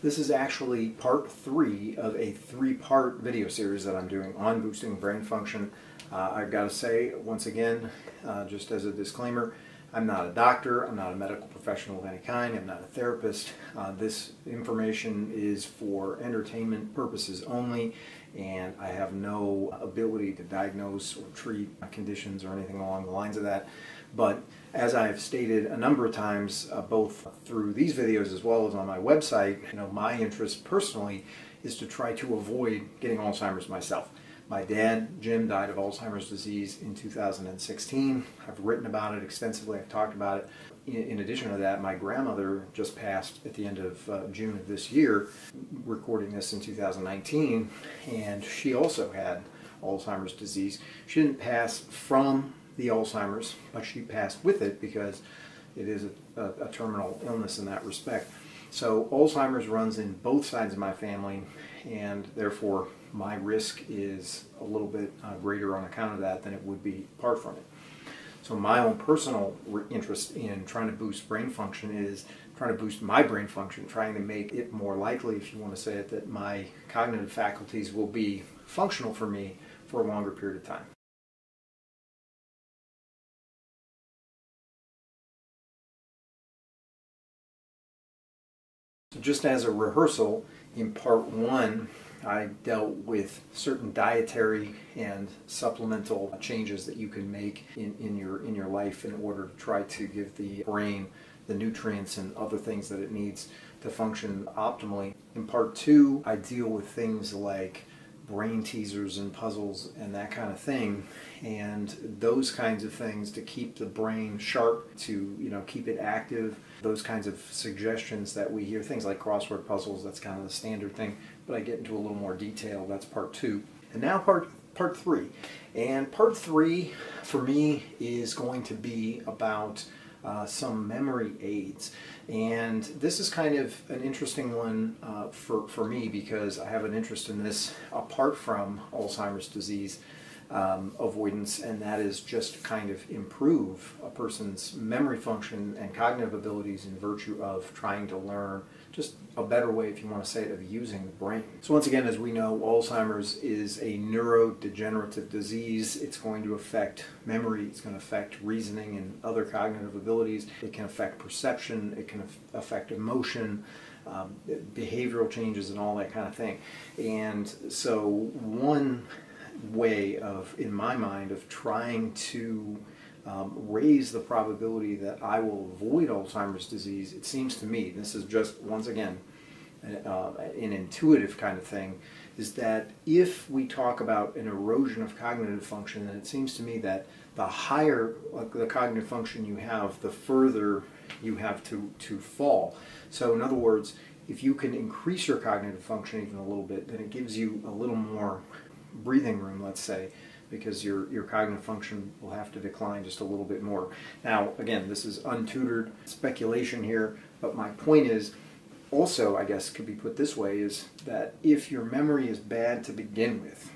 This is actually part 3 of a 3-part video series that I'm doing on boosting brain function. I've got to say, once again, just as a disclaimer, I'm not a doctor, I'm not a medical professional of any kind, I'm not a therapist. This information is for entertainment purposes only, and I have no ability to diagnose or treat conditions or anything along the lines of that. But as I've stated a number of times, both through these videos as well as on my website, my interest personally is to try to avoid getting Alzheimer's myself. My dad, Jim, died of Alzheimer's disease in 2016. I've written about it extensively, I've talked about it. In addition to that, my grandmother just passed at the end of June of this year, recording this in 2019, and she also had Alzheimer's disease. She didn't pass from the Alzheimer's, but she passed with it because it is a terminal illness in that respect. So Alzheimer's runs in both sides of my family, and therefore my risk is a little bit greater on account of that than it would be apart from it. So my own personal interest in trying to boost brain function is trying to boost my brain function, trying to make it more likely, if you want to say it, that my cognitive faculties will be functional for me for a longer period of time. So just as a rehearsal, in part 1, I dealt with certain dietary and supplemental changes that you can make in your life in order to try to give the brain the nutrients and other things that it needs to function optimally. In part 2, I deal with things like brain teasers and puzzles and that kind of thing, and those kinds of things to keep the brain sharp, to keep it active. Those kinds of suggestions that we hear, things like crossword puzzles, that's kind of the standard thing, but I get into a little more detail. That's part 2. And now part 3. And part 3 for me is going to be about some memory aids. And this is kind of an interesting one for me, because I have an interest in this apart from Alzheimer's disease avoidance, and that is just to kind of improve a person's memory function and cognitive abilities in virtue of trying to learn just a better way, if you want to say it, of using the brain. So once again, as we know, Alzheimer's is a neurodegenerative disease. It's going to affect memory, it's going to affect reasoning and other cognitive abilities. It can affect perception, it can affect emotion, behavioral changes and all that kind of thing. And so one way of, in my mind, of trying to raise the probability that I will avoid Alzheimer's disease, it seems to me, this is just, once again, an intuitive kind of thing, is that if we talk about an erosion of cognitive function, then it seems to me that the higher the cognitive function you have, the further you have to fall. So in other words, if you can increase your cognitive function even a little bit, then it gives you a little more breathing room, let's say, because your cognitive function will have to decline just a little bit more. Now, again, this is untutored speculation here, but my point is, also, I guess could be put this way, is that if your memory is bad to begin with,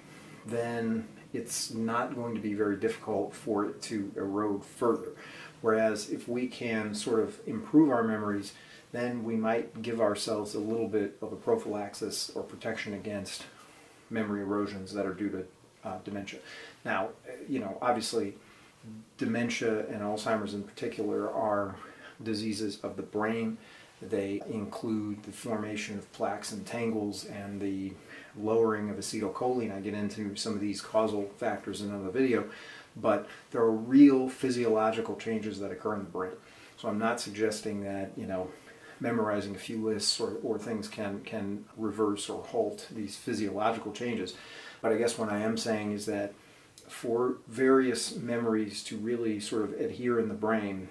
then it's not going to be very difficult for it to erode further. Whereas if we can sort of improve our memories, then we might give ourselves a little bit of a prophylaxis or protection against memory erosions that are due to dementia. Now, obviously, dementia and Alzheimer's in particular are diseases of the brain. They include the formation of plaques and tangles and the lowering of acetylcholine. I get into some of these causal factors in another video, but there are real physiological changes that occur in the brain. So I'm not suggesting that, memorizing a few lists or things can reverse or halt these physiological changes. But I guess what I am saying is that for various memories to really sort of adhere in the brain,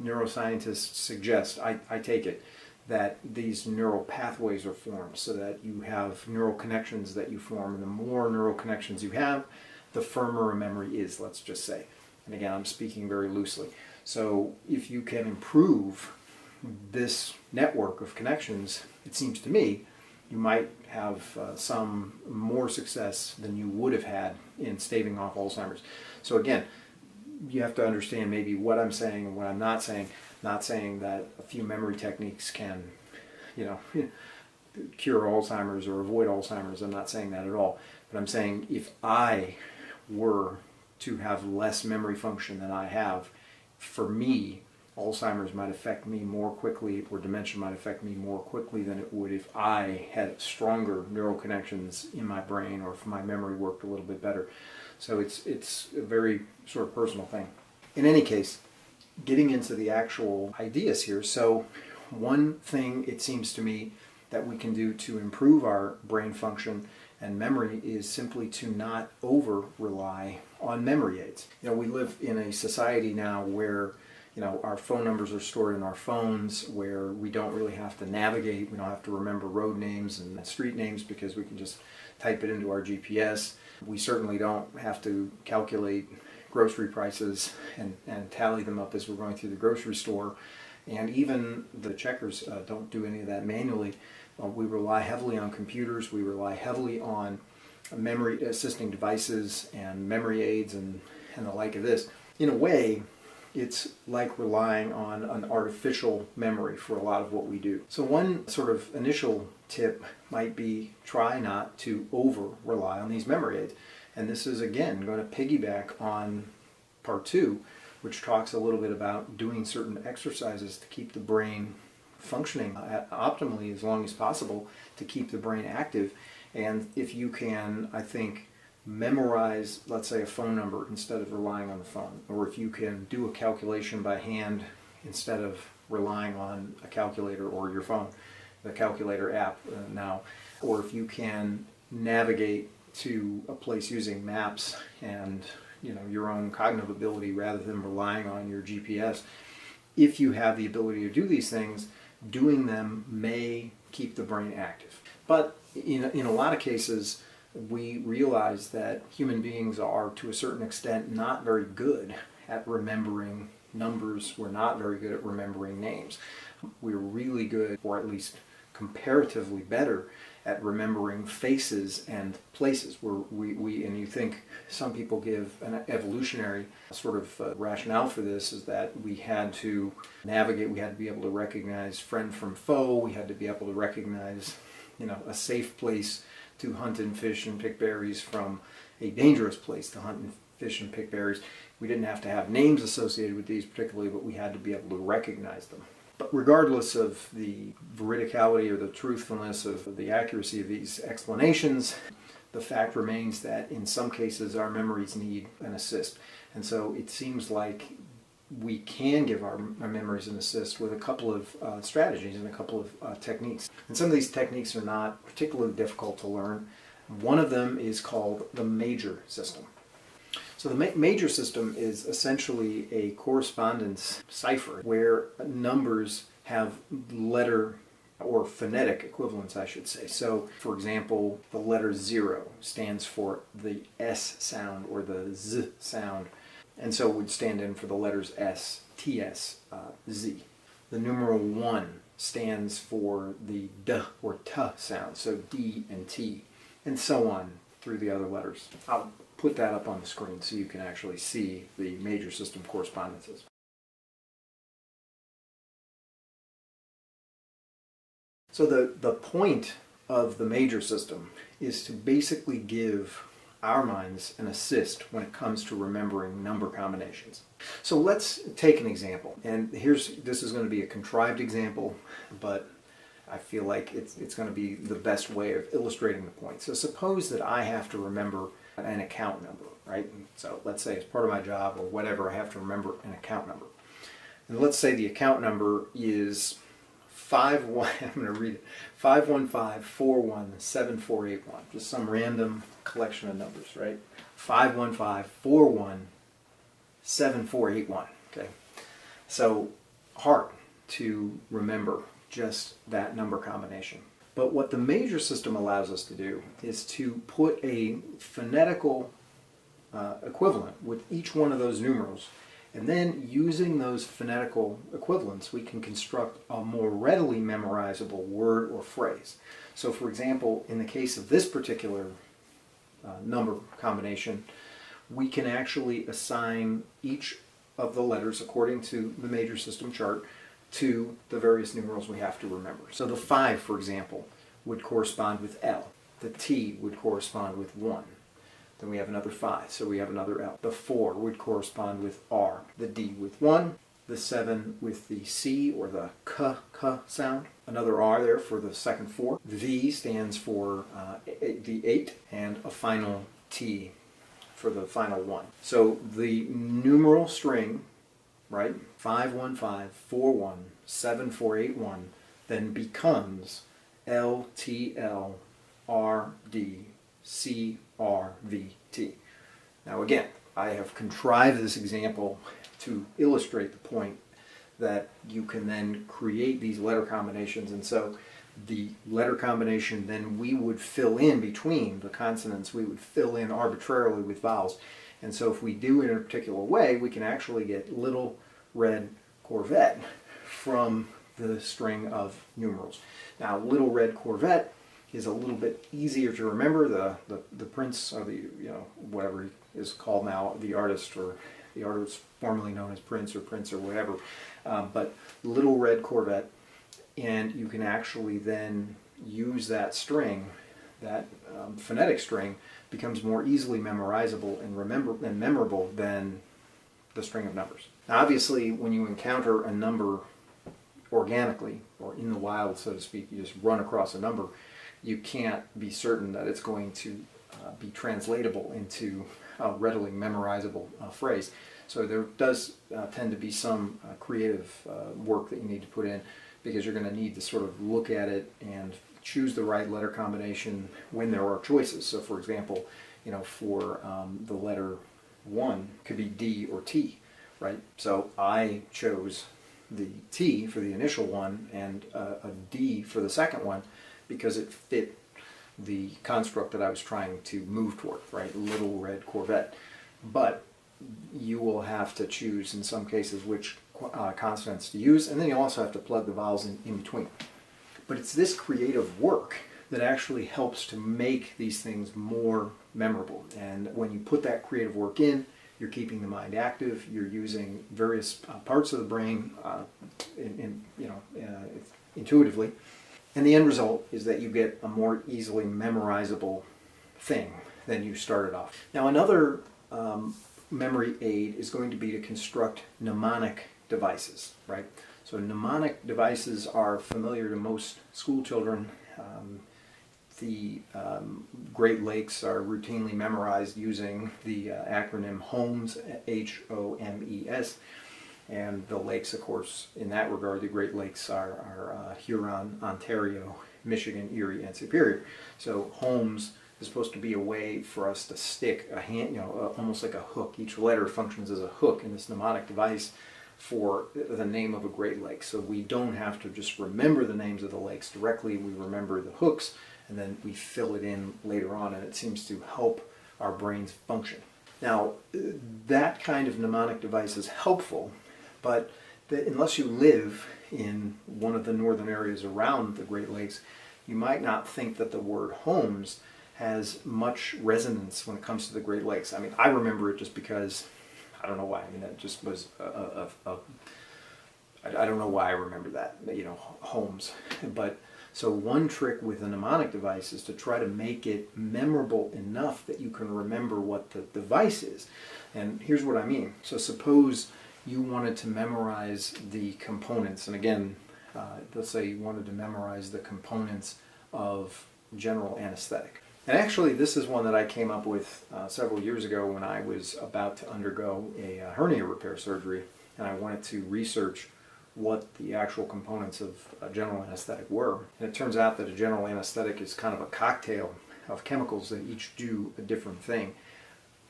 neuroscientists suggest, I take it, that these neural pathways are formed so that you have neural connections that you form, and the more neural connections you have, the firmer a memory is, let's just say. And again, I'm speaking very loosely. So if you can improve this network of connections, it seems to me, you might have some more success than you would have had in staving off Alzheimer's. So again, you have to understand maybe what I'm saying and what I'm not saying. Not saying that a few memory techniques can, cure Alzheimer's or avoid Alzheimer's. I'm not saying that at all. But I'm saying if I were to have less memory function than I have, for me, Alzheimer's might affect me more quickly, or dementia might affect me more quickly than it would if I had stronger neural connections in my brain, or if my memory worked a little bit better. So it's a very sort of personal thing. In any case, getting into the actual ideas here. So one thing it seems to me that we can do to improve our brain function and memory is simply to not over-rely on memory aids. You know, we live in a society now where our phone numbers are stored in our phones, where we don't really have to navigate. We don't have to remember road names and street names because we can just type it into our GPS. We certainly don't have to calculate grocery prices and tally them up as we're going through the grocery store. And even the checkers don't do any of that manually. We rely heavily on computers. We rely heavily on memory assisting devices and memory aids and the like of this. In a way, it's like relying on an artificial memory for a lot of what we do. So one sort of initial tip might be try not to over-rely on these memory aids. And this is, again, going to piggyback on part 2, which talks a little bit about doing certain exercises to keep the brain functioning optimally as long as possible, to keep the brain active. And if you can, I think, memorize, let's say, a phone number instead of relying on the phone, or if you can do a calculation by hand instead of relying on a calculator or your phone, the calculator app now, or if you can navigate to a place using maps and your own cognitive ability rather than relying on your GPS. If you have the ability to do these things, doing them may keep the brain active. But in a lot of cases, we realize that human beings are, to a certain extent, not very good at remembering numbers. We're not very good at remembering names. We're really good, or at least comparatively better, at remembering faces and places. And you think some people give an evolutionary sort of rationale for this, is that we had to navigate, we had to be able to recognize friend from foe, we had to be able to recognize a safe place to hunt and fish and pick berries from a dangerous place to hunt and fish and pick berries. We didn't have to have names associated with these particularly, but we had to be able to recognize them. But regardless of the veridicality or the truthfulness of the accuracy of these explanations, the fact remains that in some cases our memories need an assist. And so it seems like we can give our memories an assist with a couple of strategies and a couple of techniques. And some of these techniques are not particularly difficult to learn. One of them is called the major system. So the major system is essentially a correspondence cipher where numbers have letter or phonetic equivalents, I should say. So, for example, the letter 0 stands for the S sound or the Z sound, and so it would stand in for the letters S, TS, Z. The numeral 1 stands for the D or T sound, so D and T, and so on through the other letters. I'll put that up on the screen so you can actually see the major system correspondences. So the point of the major system is to basically give our minds an assist when it comes to remembering number combinations. So let's take an example, and this is going to be a contrived example, but I feel like it's going to be the best way of illustrating the point. So suppose that I have to remember an account number, right? So let's say as part of my job or whatever, I have to remember an account number. And let's say the account number is I'm going to read it, 515417481, just some random collection of numbers, right? 515417481, okay? So hard to remember just that number combination. But what the major system allows us to do is to put a phonetical equivalent with each one of those numerals, and then using those phonetical equivalents, we can construct a more readily memorizable word or phrase. So for example, in the case of this particular number combination, we can actually assign each of the letters according to the major system chart to the various numerals we have to remember. So the 5, for example, would correspond with L. The T would correspond with 1. Then we have another 5, so we have another L. The 4 would correspond with R. The D with 1. The 7 with the C or the K sound. Another R there for the second 4. V stands for the 8, and a final T for the final 1. So the numeral string, right, 515417481, then becomes LTLRDCRVT. Now again, I have contrived this example to illustrate the point that you can then create these letter combinations, and so the letter combination then we would fill in between the consonants, we would fill in arbitrarily with vowels. And so if we do it in a particular way, we can actually get Little Red Corvette from the string of numerals. Now, Little Red Corvette is a little bit easier to remember. The prince, or the, whatever he is called now, the artist, or the artist formerly known as Prince or whatever, but Little Red Corvette, and you can actually then use that string, that phonetic string becomes more easily memorizable and memorable than the string of numbers. Now, obviously, when you encounter a number organically, or in the wild, so to speak, you just run across a number, you can't be certain that it's going to be translatable into a readily memorizable phrase. So there does tend to be some creative work that you need to put in, because you're going to need to sort of look at it and choose the right letter combination when there are choices. So for example, for the letter 1 could be D or T, right? So I chose the T for the initial one and a D for the second one because it fit the construct that I was trying to move toward, right? Little Red Corvette. But you will have to choose in some cases which consonants to use, and then you also have to plug the vowels in between. But it's this creative work that actually helps to make these things more memorable. And when you put that creative work in, you're keeping the mind active, you're using various parts of the brain intuitively, and the end result is that you get a more easily memorizable thing than you started off. Now, another memory aid is going to be to construct mnemonic devices, right? So mnemonic devices are familiar to most school children. The Great Lakes are routinely memorized using the acronym HOMES, H-O-M-E-S. And the lakes, of course, in that regard, the Great Lakes are Huron, Ontario, Michigan, Erie, and Superior. So HOMES is supposed to be a way for us to stick a hand, almost like a hook. Each letter functions as a hook in this mnemonic device for the name of a Great Lake. So we don't have to just remember the names of the lakes directly. We remember the hooks, and then we fill it in later on, and it seems to help our brains function. Now, that kind of mnemonic device is helpful, but unless you live in one of the northern areas around the Great Lakes, you might not think that the word homes has much resonance when it comes to the Great Lakes. I mean, I remember it just because, I don't know why. I mean, that just was I don't know why I remember that, homes. But so one trick with a mnemonic device is to try to make it memorable enough that you can remember what the device is. And here's what I mean. So suppose you wanted to memorize the components, and again, let's say you wanted to memorize the components of general anesthetic. And actually, this is one that I came up with several years ago when I was about to undergo a hernia repair surgery, and I wanted to research what the actual components of general anesthetic were. And it turns out that a general anesthetic is kind of a cocktail of chemicals that each do a different thing.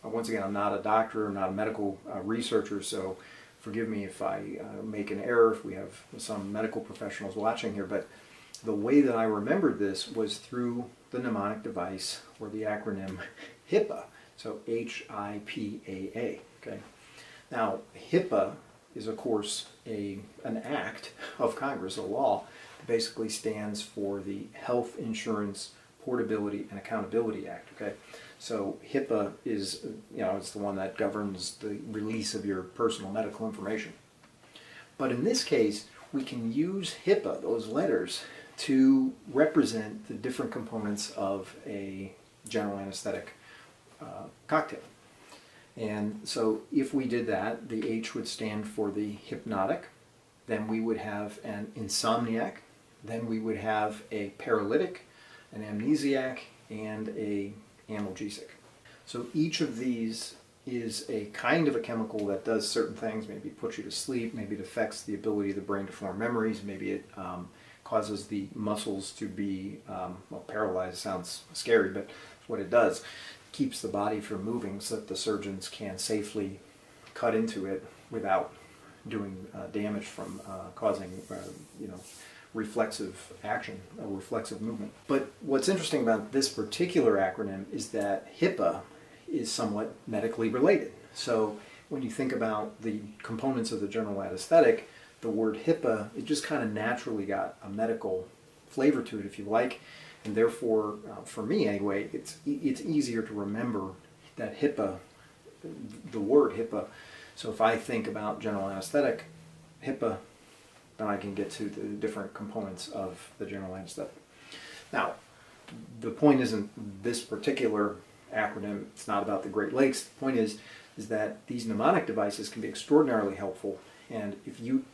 Once again, I'm not a doctor, I'm not a medical researcher, so forgive me if I make an error, if we have some medical professionals watching here, but the way that I remembered this was through the mnemonic device, or the acronym HIPAA, so H-I-P-A-A, okay? Now, HIPAA is, of course, an act of Congress, a law, that basically stands for the Health Insurance Portability and Accountability Act, okay? So HIPAA is, it's the one that governs the release of your personal medical information. But in this case, we can use HIPAA, those letters, to represent the different components of a general anesthetic cocktail. And so if we did that, the H would stand for the hypnotic, then we would have an insomniac, then we would have a paralytic, an amnesiac, and a analgesic. So each of these is a kind of a chemical that does certain things. Maybe it puts you to sleep, maybe it affects the ability of the brain to form memories, maybe it causes the muscles to be, well, paralyzed sounds scary, but what it does, keeps the body from moving so that the surgeons can safely cut into it without doing damage from causing, reflexive action, a reflexive movement. But what's interesting about this particular acronym is that HIPAA is somewhat medically related. So when you think about the components of the general anesthetic, the word HIPAA, it just kind of naturally got a medical flavor to it, if you like, and therefore, for me anyway, it's easier to remember that HIPAA, the word HIPAA. So if I think about general anesthetic, HIPAA, then I can get to the different components of the general anesthetic. Now, the point isn't this particular acronym, it's not about the Great Lakes. The point is that these mnemonic devices can be extraordinarily helpful, and if you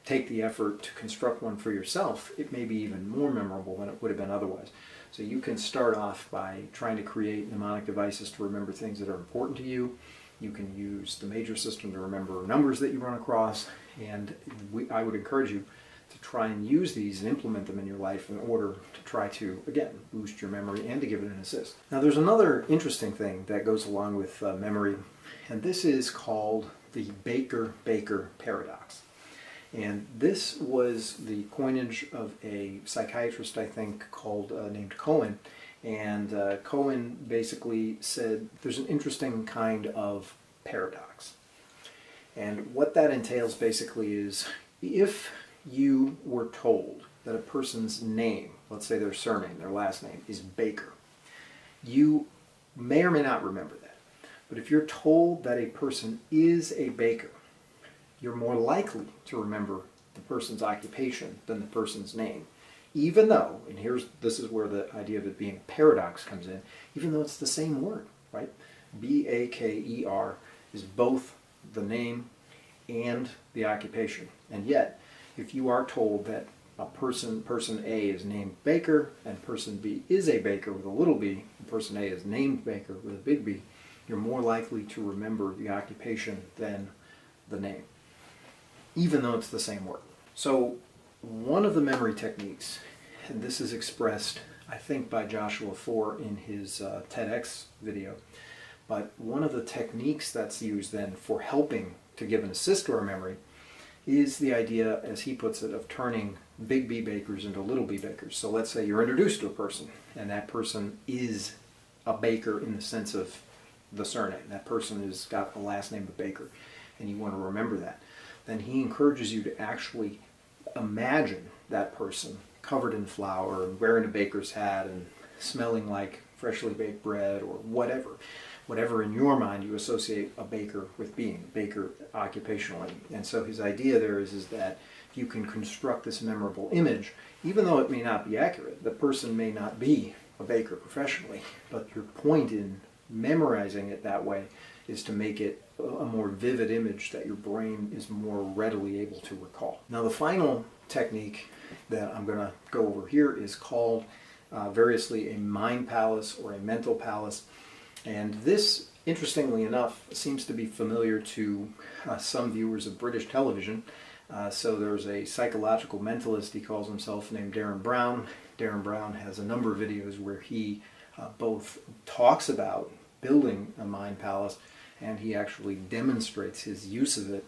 take the effort to construct one for yourself, it may be even more memorable than it would have been otherwise. So you can start off by trying to create mnemonic devices to remember things that are important to you. You can use the major system to remember numbers that you run across, and I would encourage you to try and use these and implement them in your life in order to try to, again, boost your memory and to give it an assist. Now there's another interesting thing that goes along with memory, and this is called the Baker-Baker paradox. And this was the coinage of a psychiatrist, I think, named Cohen. And Cohen basically said there's an interesting kind of paradox. And what that entails basically is if you were told that a person's name, let's say their surname, their last name, is Baker, you may or may not remember that. But if you're told that a person is a baker, you're more likely to remember the person's occupation than the person's name. Even though, and this is where the idea of it being a paradox comes in, even though it's the same word, right? B-A-K-E-R is both the name and the occupation. And yet, if you are told that a person A is named Baker and person B is a baker with a little b, and person A is named Baker with a big B, you're more likely to remember the occupation than the name, even though it's the same word. So one of the memory techniques, and this is expressed, I think, by Joshua Four in his TEDx video, but one of the techniques that's used then for helping to give an assist to our memory is the idea, as he puts it, of turning big B bakers into little b bakers. So let's say you're introduced to a person, and that person is a baker in the sense of the surname. That person has got the last name of Baker, and you want to remember that. Then he encourages you to actually imagine that person covered in flour and wearing a baker's hat and smelling like freshly baked bread or whatever in your mind you associate a baker with being, baker occupationally. And so his idea there is that you can construct this memorable image, even though it may not be accurate. The person may not be a baker professionally, but your point in memorizing it that way is to make it a more vivid image that your brain is more readily able to recall. Now the final technique that I'm going to go over here is called variously a mind palace or a mental palace. And this, interestingly enough, seems to be familiar to some viewers of British television. So there's a psychological mentalist, he calls himself, named Darren Brown. Darren Brown has a number of videos where he both talks about building a mind palace and he actually demonstrates his use of it.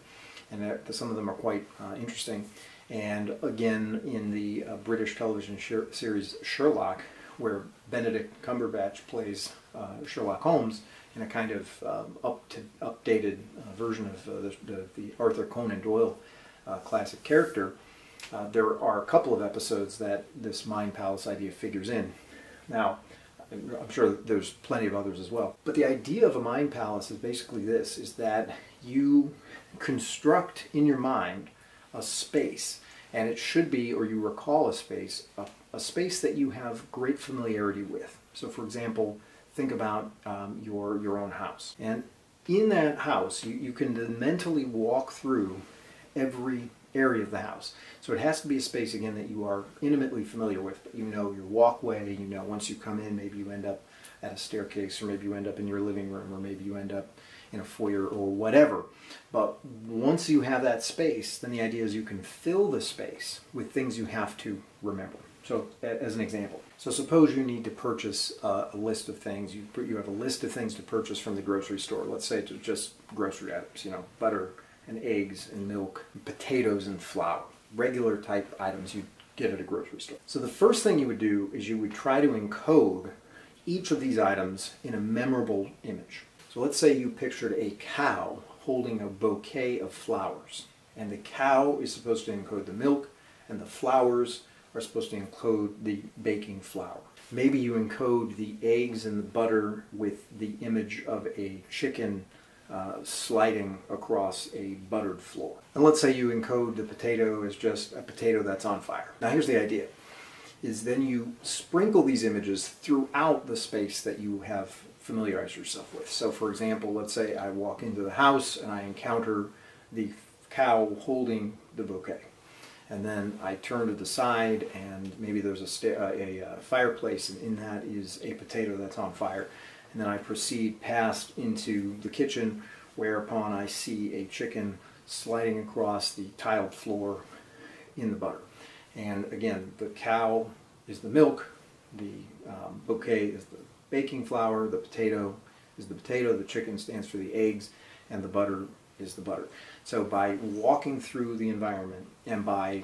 And some of them are quite interesting. And again, in the British television series Sherlock, where Benedict Cumberbatch plays Sherlock Holmes in a kind of updated version of the Arthur Conan Doyle classic character, there are a couple of episodes that this mind palace idea figures in. Now, I'm sure there's plenty of others as well. But the idea of a mind palace is basically this, is that you construct in your mind a space, and it should be, or you recall a space, a space that you have great familiarity with. So for example, think about your own house. And in that house, you can then mentally walk through every area of the house. So it has to be a space, again, that you are intimately familiar with. You know your walkway, you know once you come in, maybe you end up at a staircase, or maybe you end up in your living room, or maybe you end up in a foyer or whatever. But once you have that space, then the idea is you can fill the space with things you have to remember. So as an example, so suppose you need to purchase a list of things. You have a list of things to purchase from the grocery store. Let's say to just grocery items, butter and eggs and milk, and potatoes and flour, regular type items you get at a grocery store. So the first thing you would do is you would try to encode each of these items in a memorable image. So let's say you pictured a cow holding a bouquet of flowers, and the cow is supposed to encode the milk, and the flowers are supposed to encode the baking flour. Maybe you encode the eggs and the butter with the image of a chicken sliding across a buttered floor. And let's say you encode the potato as just a potato that's on fire. Now here's the idea, is then you sprinkle these images throughout the space that you have familiarized yourself with. So for example, let's say I walk into the house and I encounter the cow holding the bouquet. And then I turn to the side and maybe there's a fireplace, and in that is a potato that's on fire. And then I proceed past into the kitchen, whereupon I see a chicken sliding across the tiled floor in the butter. And again, the cow is the milk, the bouquet is the baking flour, the potato is the potato, the chicken stands for the eggs, and the butter is the butter. So by walking through the environment and by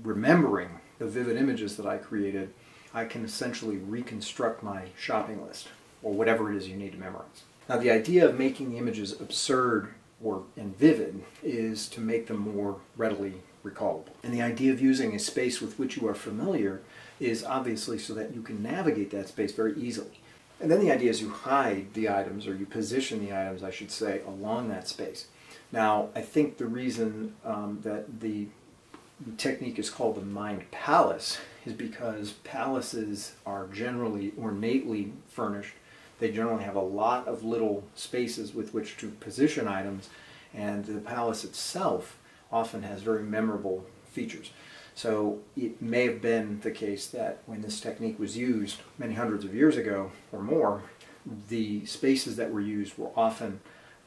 remembering the vivid images that I created, I can essentially reconstruct my shopping list, or whatever it is you need to memorize. Now the idea of making the images absurd and vivid is to make them more readily recallable. And the idea of using a space with which you are familiar is obviously so that you can navigate that space very easily. And then the idea is you hide the items, or you position the items, I should say, along that space. Now, I think the reason that the technique is called the mind palace is because palaces are generally ornately furnished. They generally have a lot of little spaces with which to position items, and the palace itself often has very memorable features. So it may have been the case that when this technique was used many hundreds of years ago or more, the spaces that were used were often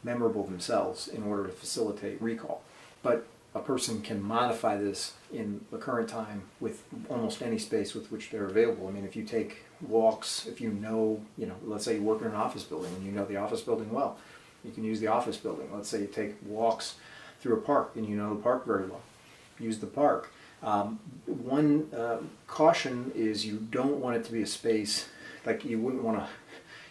memorable themselves in order to facilitate recall. But a person can modify this in the current time with almost any space with which they're available. I mean, if you take walks, if you know, let's say you work in an office building and you know the office building well, you can use the office building. Let's say you take walks through a park and you know the park very well. Use the park. One caution is you don't want it to be a space, like you wouldn't want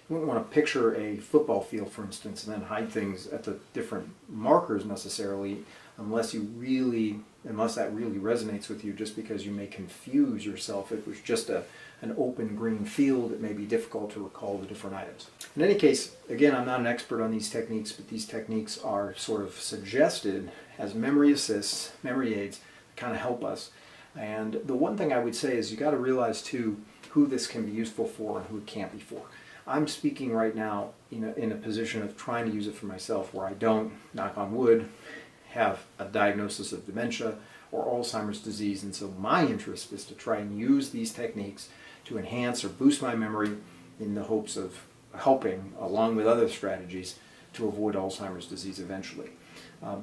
to picture a football field, for instance, and then hide things at the different markers necessarily, unless that really resonates with you, just because you may confuse yourself. If it was just an open green field, it may be difficult to recall the different items. In any case, again, I'm not an expert on these techniques, but these techniques are sort of suggested as memory assists, memory aids, kind of help us. And the one thing I would say is you got to realize too who this can be useful for and who it can't be for. I'm speaking right now in a position of trying to use it for myself, where I don't, knock on wood, have a diagnosis of dementia or Alzheimer's disease, and so my interest is to try and use these techniques to enhance or boost my memory in the hopes of helping, along with other strategies, to avoid Alzheimer's disease eventually.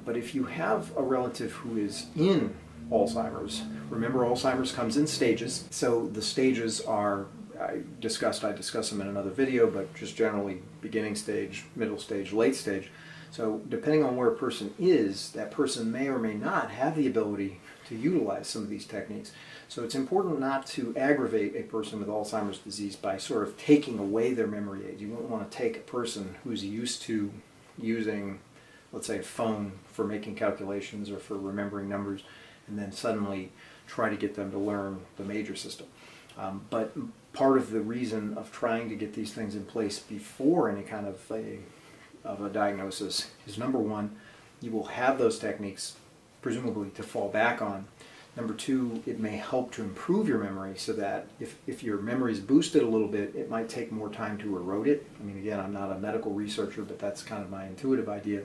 But if you have a relative who is in Alzheimer's, remember Alzheimer's comes in stages. So the stages are, I discuss them in another video, but just generally beginning stage, middle stage, late stage. So depending on where a person is, that person may or may not have the ability to utilize some of these techniques. So it's important not to aggravate a person with Alzheimer's disease by sort of taking away their memory aids. You won't want to take a person who's used to using, let's say, a phone for making calculations or for remembering numbers, and then suddenly try to get them to learn the major system. But part of the reason of trying to get these things in place before any kind of a diagnosis is, number one, you will have those techniques presumably to fall back on Number two, it may help to improve your memory so that if your memory is boosted a little bit, it might take more time to erode it. I mean, again, I'm not a medical researcher, but that's kind of my intuitive idea.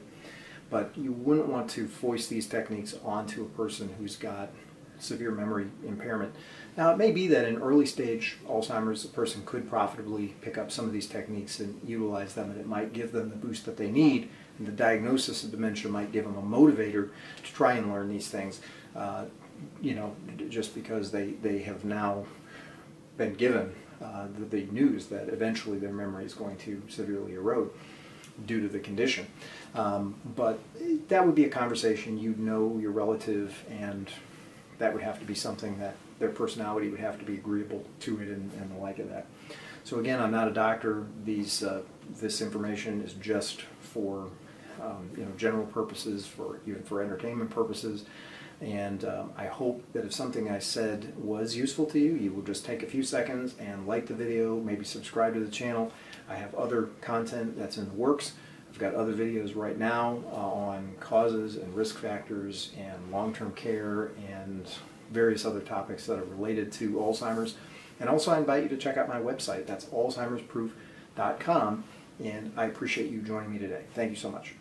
But you wouldn't want to foist these techniques onto a person who's got severe memory impairment. Now, it may be that in early stage Alzheimer's, a person could profitably pick up some of these techniques and utilize them, and it might give them the boost that they need. And the diagnosis of dementia might give them a motivator to try and learn these things, you know, just because they have now been given the news that eventually their memory is going to severely erode due to the condition. But that would be a conversation. You'd know your relative, and that would have to be something that their personality would have to be agreeable to it and the like of that. So again, I'm not a doctor. This information is just for you know, general purposes, even for entertainment purposes. And I hope that if something I said was useful to you, you will just take a few seconds and like the video, maybe subscribe to the channel. I have other content that's in the works. I've got other videos right now on causes and risk factors and long-term care and various other topics that are related to Alzheimer's. And also I invite you to check out my website. That's alzheimersproof.com. And I appreciate you joining me today. Thank you so much.